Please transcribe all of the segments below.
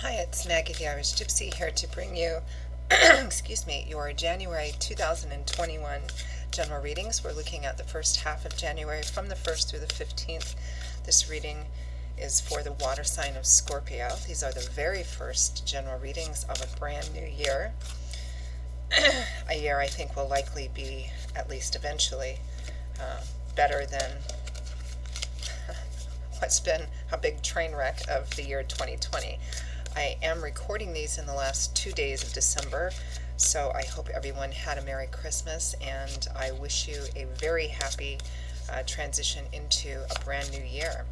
Hi, it's Maggie the Irish Gypsy here to bring you, excuse me, your January 2021 general readings. We're looking at the first half of January from the 1st through the 15th. This reading is for the water sign of Scorpio. These are the very first general readings of a brand new year. A year I think will likely be, at least eventually, better than what's been a big train wreck of the year 2020. I am recording these in the last 2 days of December, so I hope everyone had a Merry Christmas, and I wish you a very happy transition into a brand new year.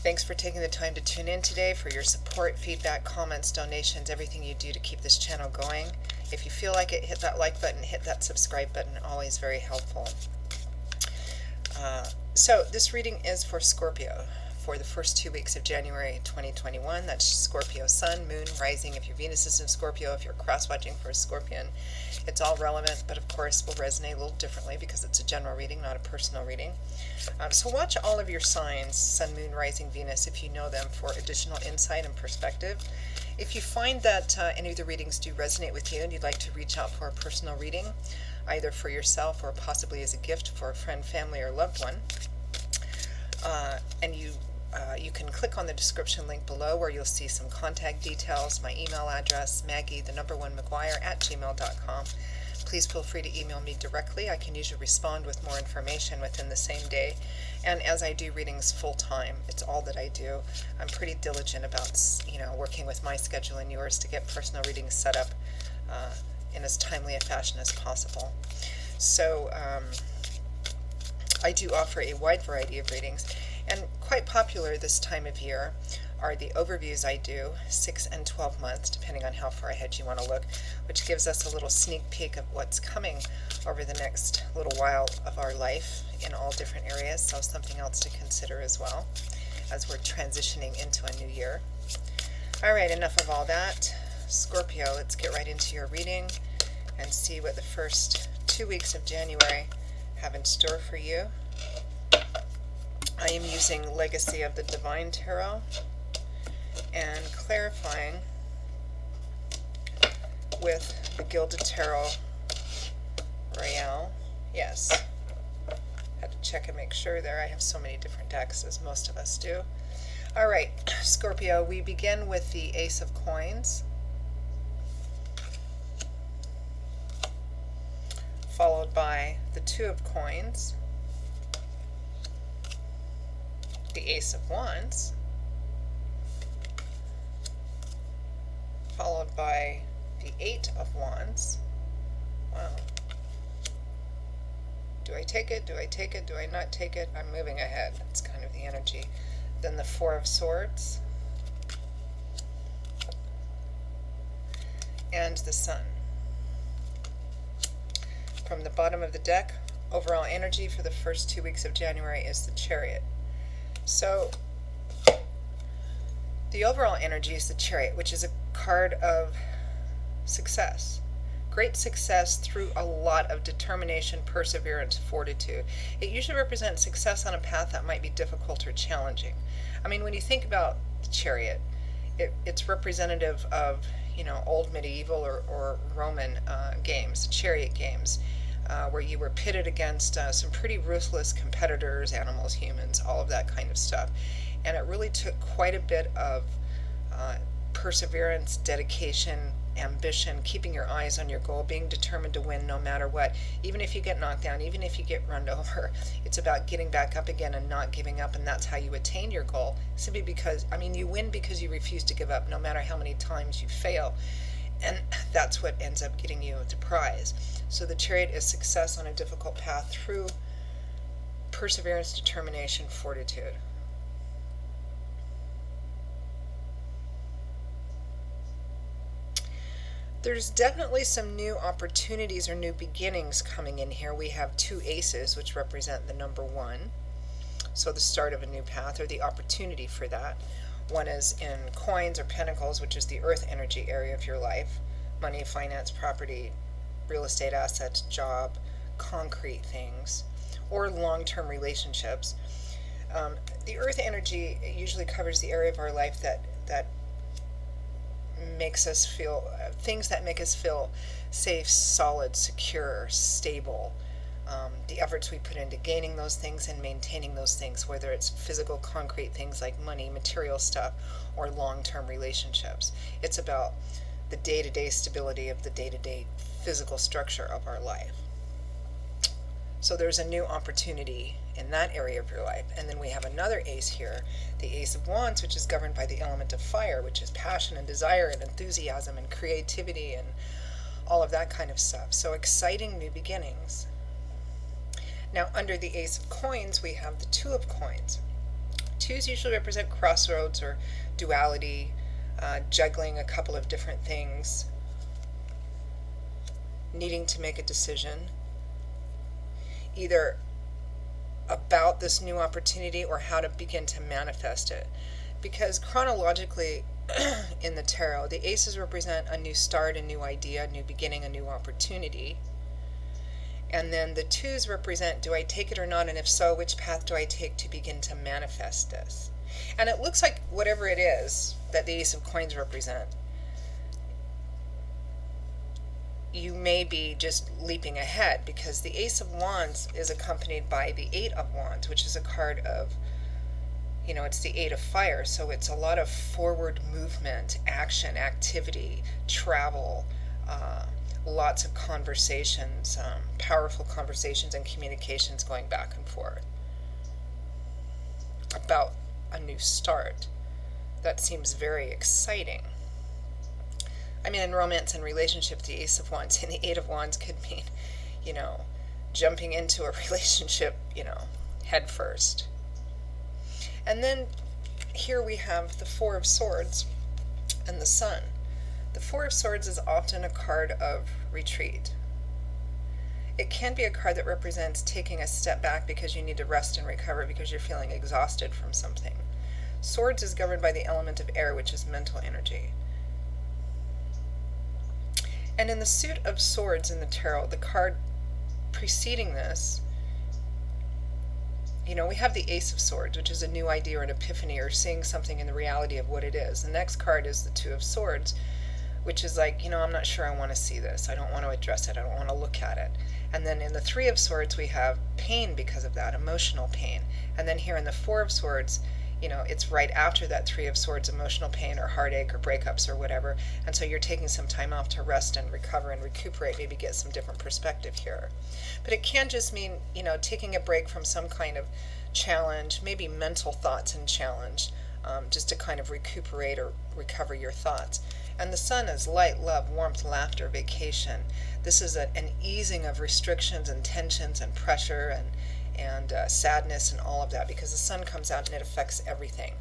Thanks for taking the time to tune in today, for your support, feedback, comments, donations, everything you do to keep this channel going. If you feel like it, hit that like button, hit that subscribe button, always very helpful. So this reading is for Scorpio for the first 2 weeks of January 2021. That's Scorpio Sun, Moon, Rising. If your Venus is in Scorpio, if you're cross-watching for a Scorpion, it's all relevant, but of course will resonate a little differently because it's a general reading, not a personal reading. So watch all of your signs, Sun, Moon, Rising, Venus, if you know them, for additional insight and perspective. If you find that any of the readings do resonate with you and you'd like to reach out for a personal reading, either for yourself or possibly as a gift for a friend, family, or loved one, and you can click on the description link below where you'll see some contact details, my email address, Maggie1McGuire@gmail.com. Please feel free to email me directly. I can usually respond with more information within the same day. And as I do readings full time, it's all that I do. I'm pretty diligent about working with my schedule and yours to get personal readings set up in as timely a fashion as possible. So I do offer a wide variety of readings, and quite popular this time of year are the overviews I do, 6 and 12 months, depending on how far ahead you want to look, which gives us a little sneak peek of what's coming over the next little while of our life in all different areas, so something else to consider as well as we're transitioning into a new year. All right, enough of all that. Scorpio, let's get right into your reading and see what the first 2 weeks of January have in store for you. I am using Legacy of the Divine Tarot and clarifying with the Gilded Tarot Royale. Yes, had to check and make sure there. I have so many different decks, as most of us do. All right, Scorpio, we begin with the Ace of Coins, followed by the Two of Coins, the Ace of Wands, followed by the Eight of Wands. Wow. Do I take it? Do I take it? Do I not take it? I'm moving ahead. That's kind of the energy. Then the Four of Swords and the Sun. From the bottom of the deck, overall energy for the first 2 weeks of January is the Chariot. So the overall energy is the Chariot, which is a card of success. Great success through a lot of determination, perseverance, fortitude. It usually represents success on a path that might be difficult or challenging. I mean, when you think about the Chariot, it's representative of, old medieval or Roman games, chariot games, where you were pitted against some pretty ruthless competitors, animals, humans, all of that kind of stuff. And it really took quite a bit of perseverance, dedication, ambition, keeping your eyes on your goal, being determined to win no matter what. Even if you get knocked down, even if you get run over, it's about getting back up again and not giving up, and that's how you attain your goal. Simply because, you win because you refuse to give up no matter how many times you fail. And that's what ends up getting you the prize. So the Chariot is success on a difficult path through perseverance, determination, fortitude. There's definitely some new opportunities or new beginnings coming in here. We have two aces, which represent the number 1. So the start of a new path, or the opportunity for that. One is in Coins or Pentacles, which is the earth energy area of your life. Money, finance, property, real estate assets, job, concrete things, or long-term relationships. The earth energy usually covers the area of our life that makes us feel, things that make us feel safe, solid, secure, stable. The efforts we put into gaining those things and maintaining those things, whether it's physical, concrete things like money, material stuff, or long-term relationships. It's about the day-to-day stability of the day-to-day physical structure of our life. So there's a new opportunity in that area of your life. And then we have another ace here, the Ace of Wands, which is governed by the element of fire, which is passion and desire and enthusiasm and creativity and all of that kind of stuff. So exciting new beginnings. Now, under the Ace of Coins, we have the Two of Coins. Twos usually represent crossroads or duality, juggling a couple of different things, needing to make a decision, either about this new opportunity or how to begin to manifest it. Because chronologically, in the tarot, the aces represent a new start, a new idea, a new beginning, a new opportunity. And then the twos represent, do I take it or not? And if so, which path do I take to begin to manifest this? And it looks like whatever it is that the Ace of Coins represent, you may be just leaping ahead, because the Ace of Wands is accompanied by the Eight of Wands, which is a card of, it's the Eight of Fire. So it's a lot of forward movement, action, activity, travel, lots of conversations, powerful conversations and communications going back and forth about a new start. That seems very exciting. I mean, in romance and relationship, the Ace of Wands and the Eight of Wands could mean, jumping into a relationship, head first. And then here we have the Four of Swords and the Sun. The Four of Swords is often a card of retreat. It can be a card that represents taking a step back because you need to rest and recover because you're feeling exhausted from something. Swords is governed by the element of air, which is mental energy. And in the suit of swords in the tarot, the card preceding this, we have the Ace of Swords, which is a new idea or an epiphany or seeing something in the reality of what it is. The next card is the Two of Swords, which is like, I'm not sure I want to see this. I don't want to address it. I don't want to look at it. And then in the Three of Swords, we have pain because of that, emotional pain. And then here in the Four of Swords, it's right after that Three of Swords, emotional pain or heartache or breakups or whatever. And so you're taking some time off to rest and recover and recuperate, maybe get some different perspective here. But it can just mean, taking a break from some kind of challenge, maybe mental thoughts and challenge, just to kind of recuperate or recover your thoughts. And the Sun is light, love, warmth, laughter, vacation. This is an easing of restrictions and tensions and pressure and sadness and all of that, because the Sun comes out and it affects everything.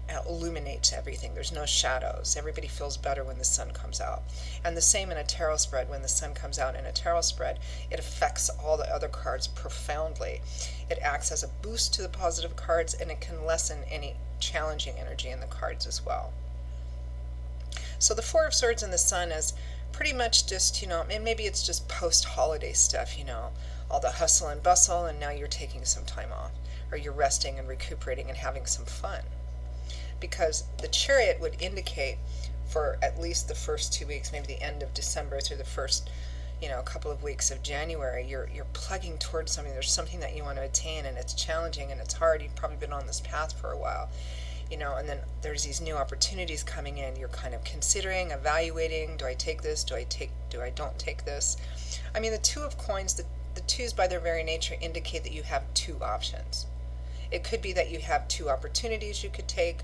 It illuminates everything. There's no shadows. Everybody feels better when the Sun comes out. And the same in a tarot spread. When the Sun comes out in a tarot spread, it affects all the other cards profoundly. It acts as a boost to the positive cards, and it can lessen any challenging energy in the cards as well. So the Four of Swords and the Sun is pretty much just, and maybe it's just post-holiday stuff, all the hustle and bustle, and now you're taking some time off, or you're resting and recuperating and having some fun. Because the Chariot would indicate for at least the first 2 weeks, maybe the end of December through the first, couple of weeks of January, you're plugging towards something. There's something that you want to attain, and it's challenging and it's hard. You've probably been on this path for a while. And then there's these new opportunities coming in. You're kind of considering, evaluating, do I take this? Do I don't take this? I mean, the Two of Coins, the twos by their very nature indicate that you have two options. It could be that you have two opportunities you could take,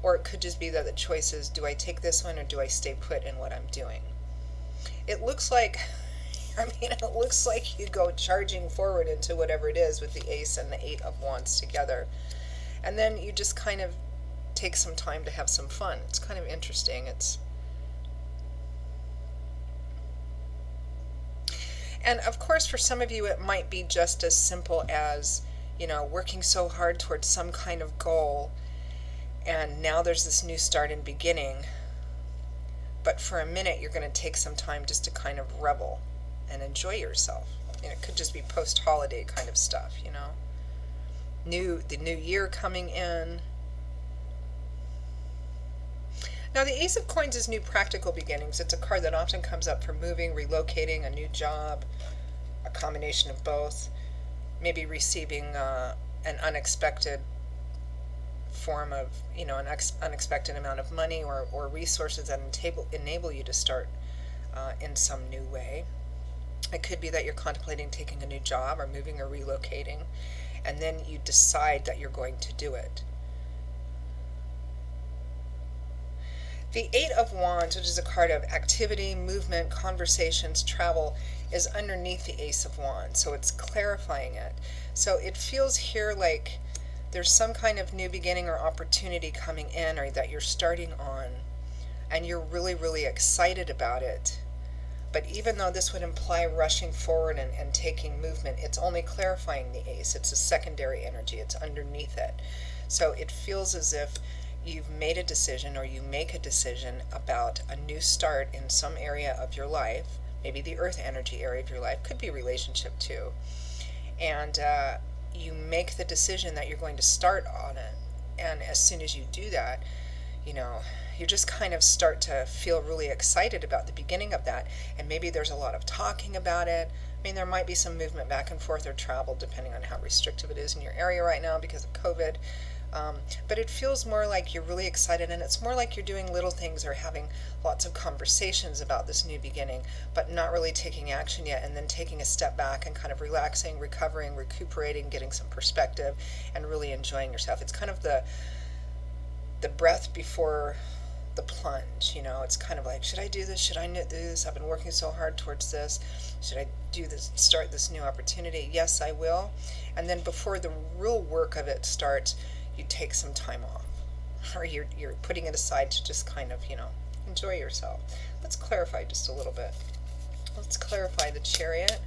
or it could just be that the choice is, do I take this one or do I stay put in what I'm doing? It looks like, it looks like you go charging forward into whatever it is with the Ace and the Eight of Wands together. And then you just kind of take some time to have some fun. It's kind of interesting. And of course, for some of you, it might be just as simple as, working so hard towards some kind of goal, and now there's this new start and beginning. But for a minute, you're going to take some time just to kind of revel and enjoy yourself. It could just be post-holiday kind of stuff, the new year coming in. Now, the Ace of Coins is new practical beginnings. It's a card that often comes up for moving, relocating, a new job, a combination of both, maybe receiving an unexpected form of, an unexpected amount of money or resources that enable you to start in some new way. It could be that you're contemplating taking a new job or moving or relocating, and then you decide that you're going to do it. The Eight of Wands, which is a card of activity, movement, conversations, travel, is underneath the Ace of Wands, so it's clarifying it. So it feels here like there's some kind of new beginning or opportunity coming in, or that you're starting on, and you're really, really excited about it. But even though this would imply rushing forward and taking movement, it's only clarifying the Ace. It's a secondary energy. It's underneath it. So it feels as if you've made a decision, or you make a decision about a new start in some area of your life, maybe the earth energy area of your life, could be relationship too. And you make the decision that you're going to start on it. And as soon as you do that, you just kind of start to feel really excited about the beginning of that. And maybe there's a lot of talking about it. I mean, there might be some movement back and forth or travel depending on how restrictive it is in your area right now because of COVID. But it feels more like you're really excited, and it's more like you're doing little things or having lots of conversations about this new beginning, but not really taking action yet, and then taking a step back and kind of relaxing, recovering, recuperating, getting some perspective, and really enjoying yourself. It's kind of the breath before the plunge. It's kind of like, should I do this? Should I not do this? I've been working so hard towards this. Should I do this, start this new opportunity? Yes, I will. And then before the real work of it starts, you take some time off, or you're putting it aside to just kind of, enjoy yourself. Let's clarify just a little bit. Let's clarify the Chariot.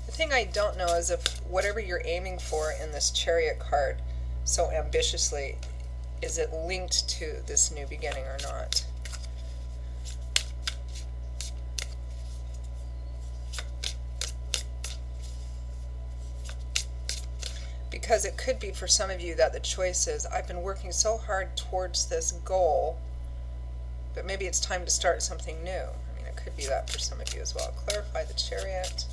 The thing I don't know is if whatever you're aiming for in this Chariot card so ambitiously, is it linked to this new beginning or not? Because it could be for some of you that the choice is, I've been working so hard towards this goal, but maybe it's time to start something new. I mean, it could be that for some of you as well. Clarify the Chariot.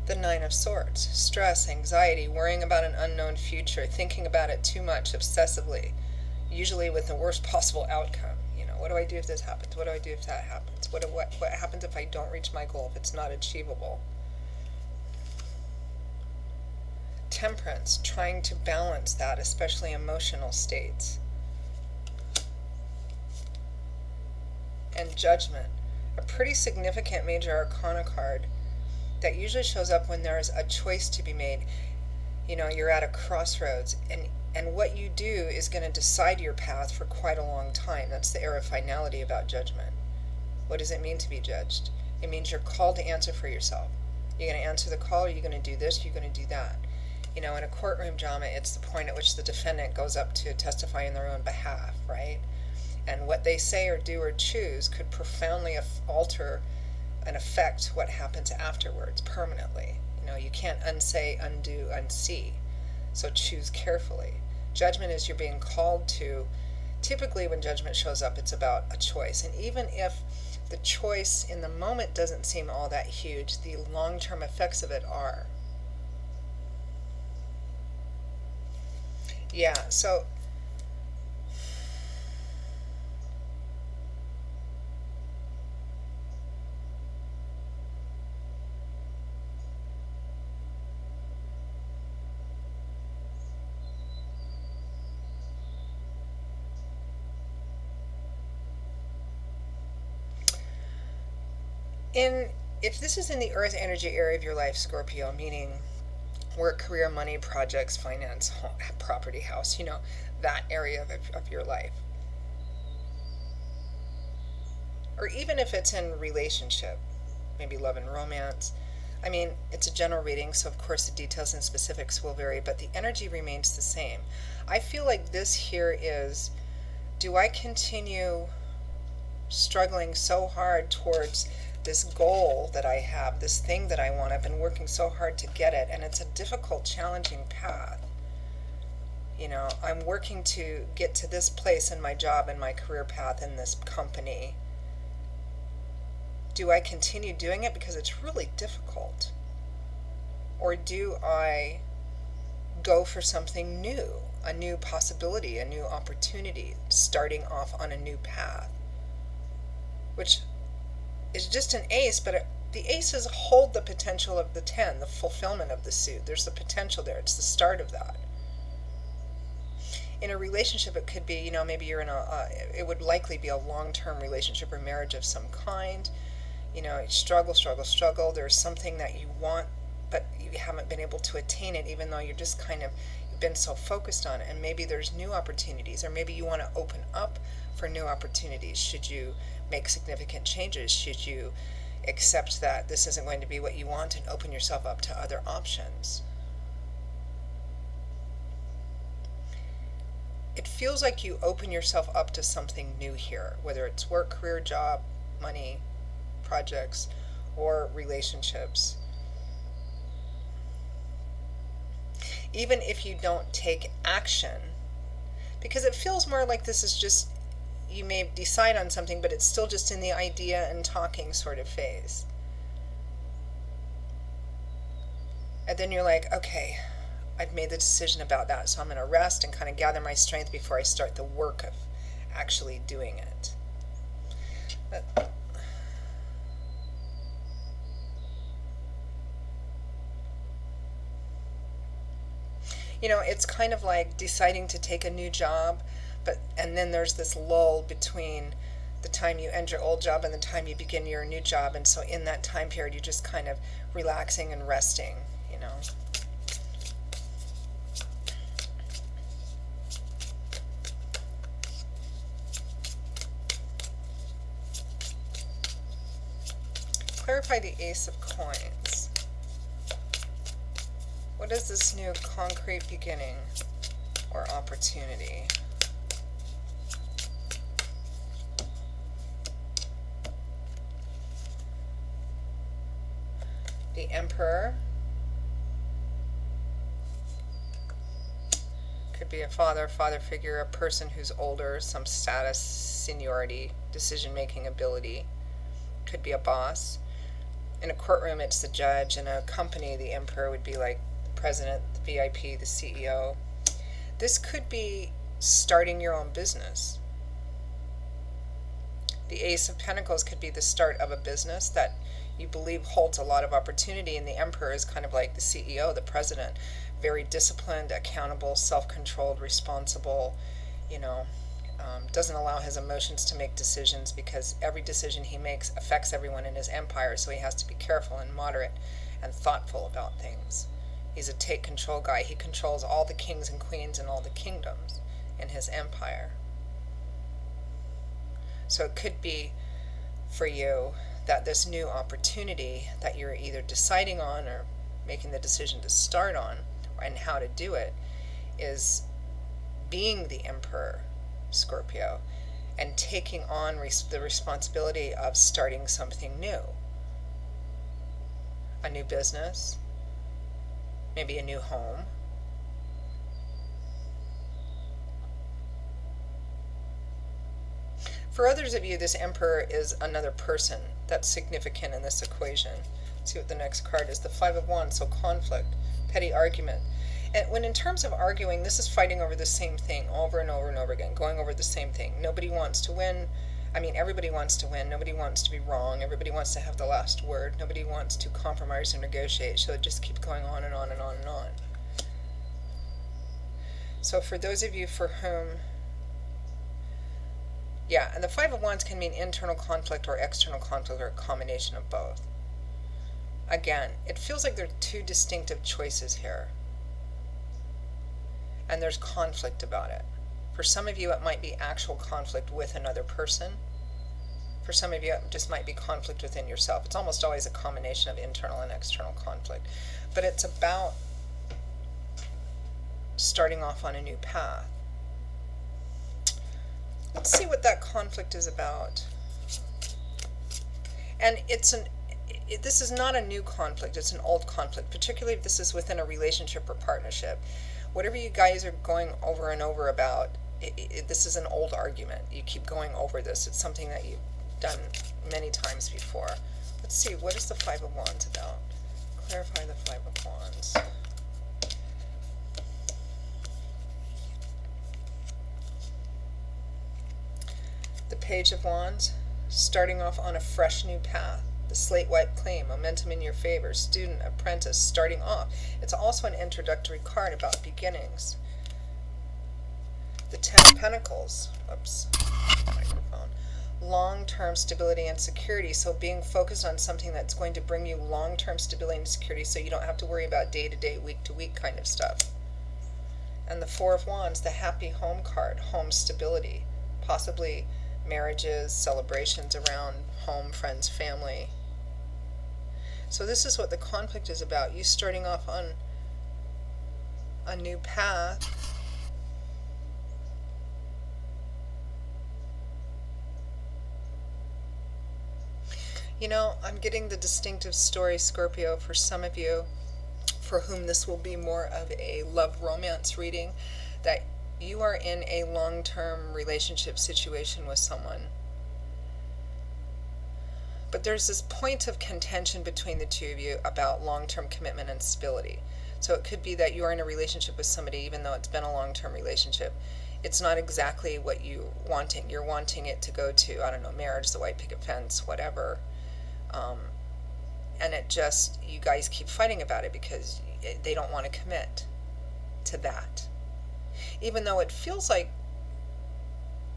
The Nine of Swords. Stress, anxiety, worrying about an unknown future, thinking about it too much, obsessively, usually with the worst possible outcome. What do I do if this happens? What do I do if that happens? What happens if I don't reach my goal, if it's not achievable? Temperance, trying to balance that, especially emotional states. And Judgment, a pretty significant major arcana card that usually shows up when there's a choice to be made. You're at a crossroads, and what you do is going to decide your path for quite a long time. That's the air of finality about Judgment. What does it mean to be judged? It means you're called to answer for yourself. You're going to answer the call, or you're going to do this, you're going to do that. In a courtroom drama, it's the point at which the defendant goes up to testify in their own behalf, right? And what they say or do or choose could profoundly alter and affect what happens afterwards permanently. You can't unsay, undo, unsee. So choose carefully. Judgment is you're being called to. Typically when judgment shows up, it's about a choice. And even if the choice in the moment doesn't seem all that huge, the long-term effects of it are. Yeah, so if this is in the earth energy area of your life, Scorpio, meaning work, career, money, projects, finance, home, property, house, that area of your life. Or even if it's in relationship, maybe love and romance. I mean, it's a general reading, so of course the details and specifics will vary, but the energy remains the same. I feel like this here is, do I continue struggling so hard towards this goal that I have, this thing that I want. I've been working so hard to get it, and it's a difficult, challenging path. You know, I'm working to get to this place in my job and my career path in this company. Do I continue doing it because it's really difficult? Or do I go for something new, a new possibility, a new opportunity, starting off on a new path? Which is just an ace, but the aces hold the potential of the 10, the fulfillment of the suit. There's the potential there. It's the start of that. In a relationship, it could be, you know, maybe you're in it would likely be a long-term relationship or marriage of some kind. You know, you struggle. There's something that you want, but you haven't been able to attain it, even though you're just kind of been so focused on it. And maybe there's new opportunities, or maybe you want to open up for new opportunities. Should you make significant changes? Should you accept that this isn't going to be what you want and open yourself up to other options? It feels like you open yourself up to something new here, whether it's work, career, job, money, projects, or relationships. Even if you don't take action, because it feels more like this is just, you may decide on something, but it's still just in the idea and talking sort of phase. And then you're like, okay, I've made the decision about that, so I'm going to rest and kind of gather my strength before I start the work of actually doing it. But you know, it's kind of like deciding to take a new job, and then there's this lull between the time you end your old job and the time you begin your new job, and so in that time period you're just kind of relaxing and resting, you know. Clarify the Ace of Coins. What is this new concrete beginning or opportunity? The Emperor. Could be a father figure, a person who's older, some status, seniority, decision-making ability. Could be a boss. In a courtroom, it's the judge. In a company, the Emperor would be like the president, the VIP, the CEO. This could be starting your own business. The Ace of Pentacles could be the start of a business that you believe holds a lot of opportunity, and the Emperor is kind of like the CEO, the president. Very disciplined, accountable, self-controlled, responsible, you know, doesn't allow his emotions to make decisions, because every decision he makes affects everyone in his empire, so he has to be careful and moderate and thoughtful about things. He's a take control guy. He controls all the kings and queens and all the kingdoms in his empire. So it could be for you that this new opportunity that you're either deciding on or making the decision to start on, and how to do it, is being the Emperor, Scorpio, and taking on the responsibility of starting something new. A new business, maybe a new home. For others of you, this Emperor is another person that's significant in this equation. Let's see what the next card is. The Five of Wands, so conflict, petty argument. And when in terms of arguing, this is fighting over the same thing over and over and over again, going over the same thing. Nobody wants to win. I mean, everybody wants to win. Nobody wants to be wrong. Everybody wants to have the last word. Nobody wants to compromise or negotiate. So it just keeps going on and on and on and on. So for those of you for whom, yeah, and the Five of Wands can mean internal conflict or external conflict, or a combination of both. Again, it feels like there are two distinctive choices here, and there's conflict about it. For some of you, it might be actual conflict with another person. For some of you, it just might be conflict within yourself. It's almost always a combination of internal and external conflict. But it's about starting off on a new path. Let's see what that conflict is about. And this is not a new conflict, it's an old conflict, particularly if this is within a relationship or partnership. Whatever you guys are going over and over about, this is an old argument. You keep going over this. It's something that you've done many times before. Let's see, what is the Five of Wands about? Clarify the Five of Wands. The Page of Wands, starting off on a fresh new path. The slate wipe clean, momentum in your favor, student, apprentice, starting off. It's also an introductory card about beginnings. The Ten of Pentacles, microphone. Long-term stability and security, so being focused on something that's going to bring you long-term stability and security so you don't have to worry about day-to-day, week-to-week kind of stuff. And the Four of Wands, the happy home card, home stability, possibly marriages, celebrations around home, friends, family. So this is what the conflict is about. You starting off on a new path. You know, I'm getting the distinctive story, Scorpio, for some of you for whom this will be more of a love romance reading, that you are in a long-term relationship situation with someone. But there's this point of contention between the two of you about long-term commitment and stability. So it could be that you are in a relationship with somebody even though it's been a long-term relationship. It's not exactly what you're wanting. You're wanting it to go to, I don't know, marriage, the white picket fence, whatever. And it just, you guys keep fighting about it because they don't want to commit to that. Even though it feels like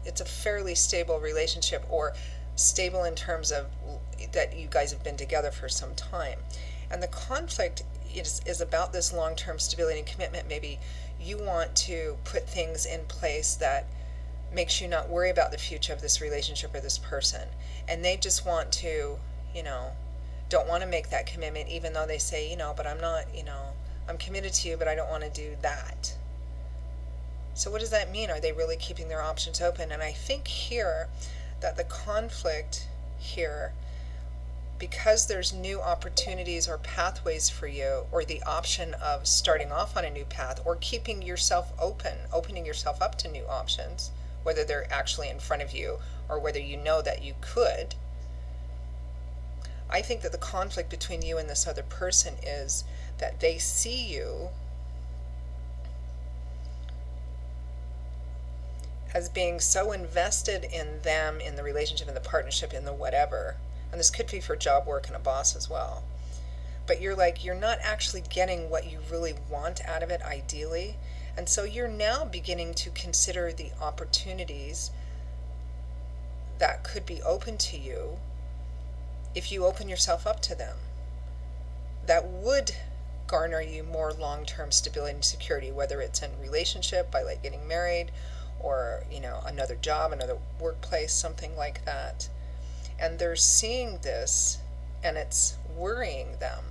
it's a fairly stable relationship, or stable in terms of that you guys have been together for some time. And the conflict is about this long-term stability and commitment. Maybe you want to put things in place that makes you not worry about the future of this relationship or this person. And they just want to, don't want to make that commitment, even though they say, but I'm not, I'm committed to you, but I don't want to do that. So what does that mean? Are they really keeping their options open? And I think here that the conflict here, because there's new opportunities or pathways for you, or the option of starting off on a new path, or keeping yourself open, opening yourself up to new options, whether they're actually in front of you or whether you know that you could. I think that the conflict between you and this other person is that they see you as being so invested in them, in the relationship, in the partnership, in the whatever. And this could be for job work and a boss as well. But you're not actually getting what you really want out of it, ideally. And so you're now beginning to consider the opportunities that could be open to you if you open yourself up to them, that would garner you more long-term stability and security, whether it's in relationship, by getting married, or another job, another workplace, something like that. And they're seeing this and it's worrying them.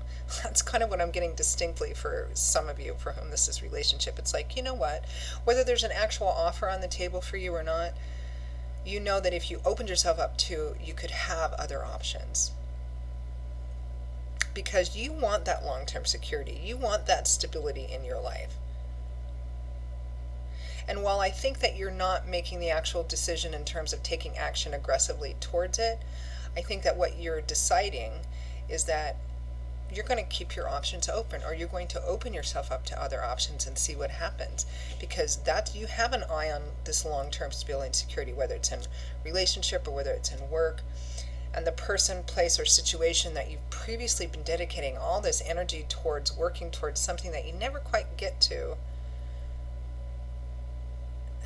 That's kind of what I'm getting distinctly for some of you for whom this is relationship. It's like, what, whether there's an actual offer on the table for you or not, you know that if you opened yourself up to, you could have other options. Because you want that long-term security. You want that stability in your life. And while I think that you're not making the actual decision in terms of taking action aggressively towards it, I think that what you're deciding is that you're going to keep your options open, or you're going to open yourself up to other options and see what happens, because that you have an eye on this long-term stability and security, whether it's in relationship or whether it's in work. And the person, place, or situation that you've previously been dedicating all this energy towards, working towards something that you never quite get to,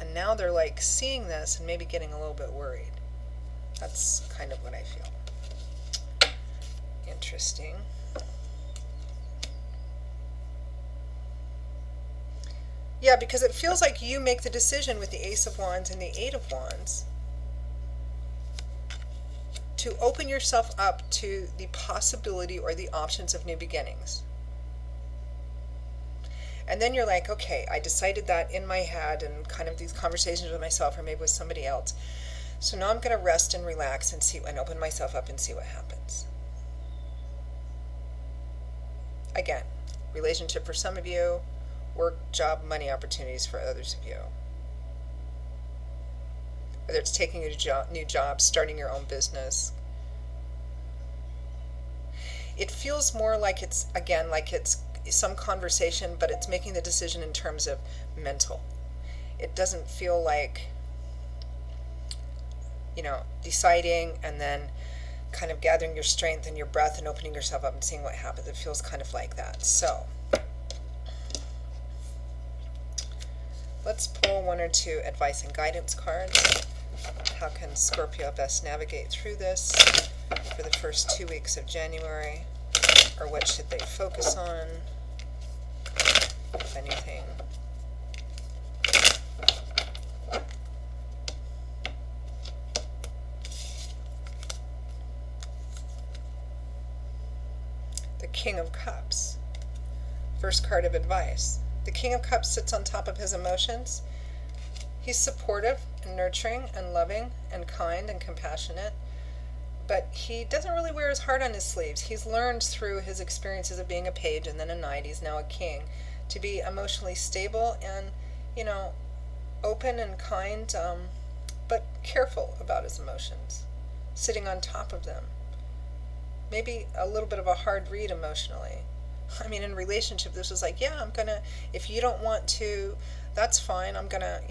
and now they're seeing this and maybe getting a little bit worried. That's kind of what I feel. Interesting. Yeah, because it feels like you make the decision with the Ace of Wands and the Eight of Wands to open yourself up to the possibility or the options of new beginnings. And then you're like, okay, I decided that in my head, and kind of these conversations with myself or maybe with somebody else. So now I'm going to rest and relax and open myself up and see what happens. Again, relationship for some of you, work, job, money opportunities for others of you. Whether it's taking a new job, starting your own business. It feels more like it's, again, like it's some conversation, but it's making the decision in terms of mental. It doesn't feel like, deciding and then kind of gathering your strength and your breath and opening yourself up and seeing what happens. It feels kind of like that. So let's pull one or two advice and guidance cards. How can Scorpio best navigate through this for the first 2 weeks of January? Or what should they focus on, if anything? The King of Cups. First card of advice. The King of Cups sits on top of his emotions. He's supportive and nurturing and loving and kind and compassionate, but he doesn't really wear his heart on his sleeves. He's learned through his experiences of being a page and then a knight, he's now a king, to be emotionally stable and, open and kind, but careful about his emotions, sitting on top of them. Maybe a little bit of a hard read emotionally. I mean, in relationship, this was like, yeah, if you don't want to, that's fine. I'm gonna,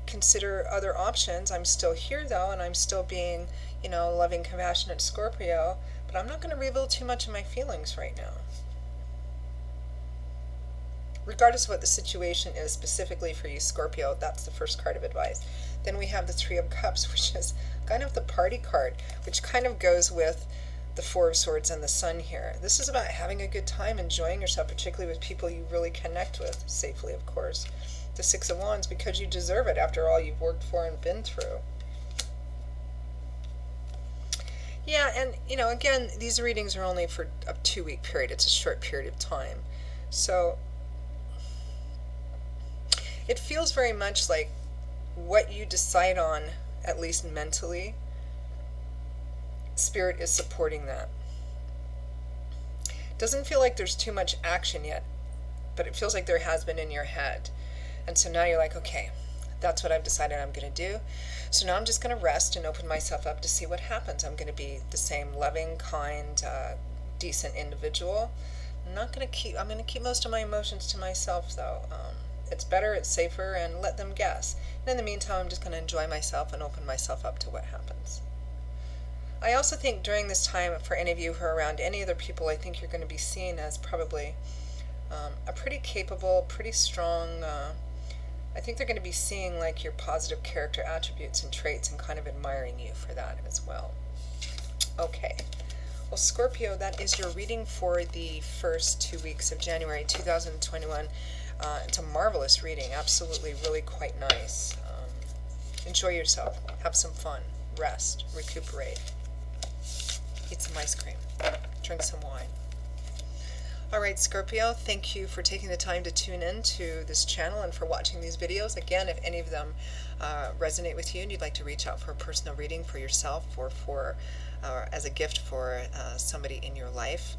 consider other options. I'm still here though, and I'm still being, loving, compassionate Scorpio, but I'm not gonna reveal too much of my feelings right now. Regardless of what the situation is specifically for you, Scorpio, that's the first card of advice. Then we have the Three of Cups, which is kind of the party card, which kind of goes with the Four of Swords and the Sun here. This is about having a good time, enjoying yourself, particularly with people you really connect with, safely, of course. The Six of Wands, because you deserve it after all you've worked for and been through. Yeah, and, again, these readings are only for a 2-week period. It's a short period of time. So it feels very much like what you decide on, at least mentally, Spirit is supporting that. Doesn't feel like there's too much action yet, but it feels like there has been in your head. And so now you're like, okay, that's what I've decided I'm going to do. So now I'm just going to rest and open myself up to see what happens. I'm going to be the same loving, kind, decent individual. I'm going to keep most of my emotions to myself, though. It's better, it's safer, and let them guess. And in the meantime, I'm just going to enjoy myself and open myself up to what happens. I also think during this time, for any of you who are around any other people, I think you're going to be seen as probably a pretty capable, pretty strong, I think they're going to be seeing like your positive character attributes and traits and kind of admiring you for that as well. Okay. Well, Scorpio, that is your reading for the first 2 weeks of January 2021. It's a marvelous reading. Absolutely, really quite nice. Enjoy yourself. Have some fun. Rest. Recuperate. Eat some ice cream. Drink some wine. Alright, Scorpio, thank you for taking the time to tune in to this channel and for watching these videos. Again, if any of them resonate with you and you'd like to reach out for a personal reading for yourself or for as a gift for somebody in your life,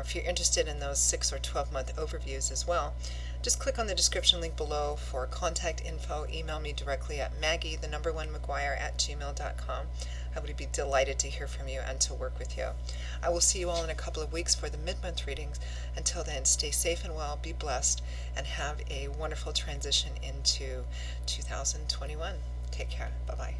if you're interested in those 6 or 12-month overviews as well, just click on the description link below for contact info. Email me directly at maggie1mcguire@gmail.com. I would be delighted to hear from you and to work with you. I will see you all in a couple of weeks for the mid-month readings. Until then, stay safe and well, be blessed, and have a wonderful transition into 2021. Take care. Bye-bye.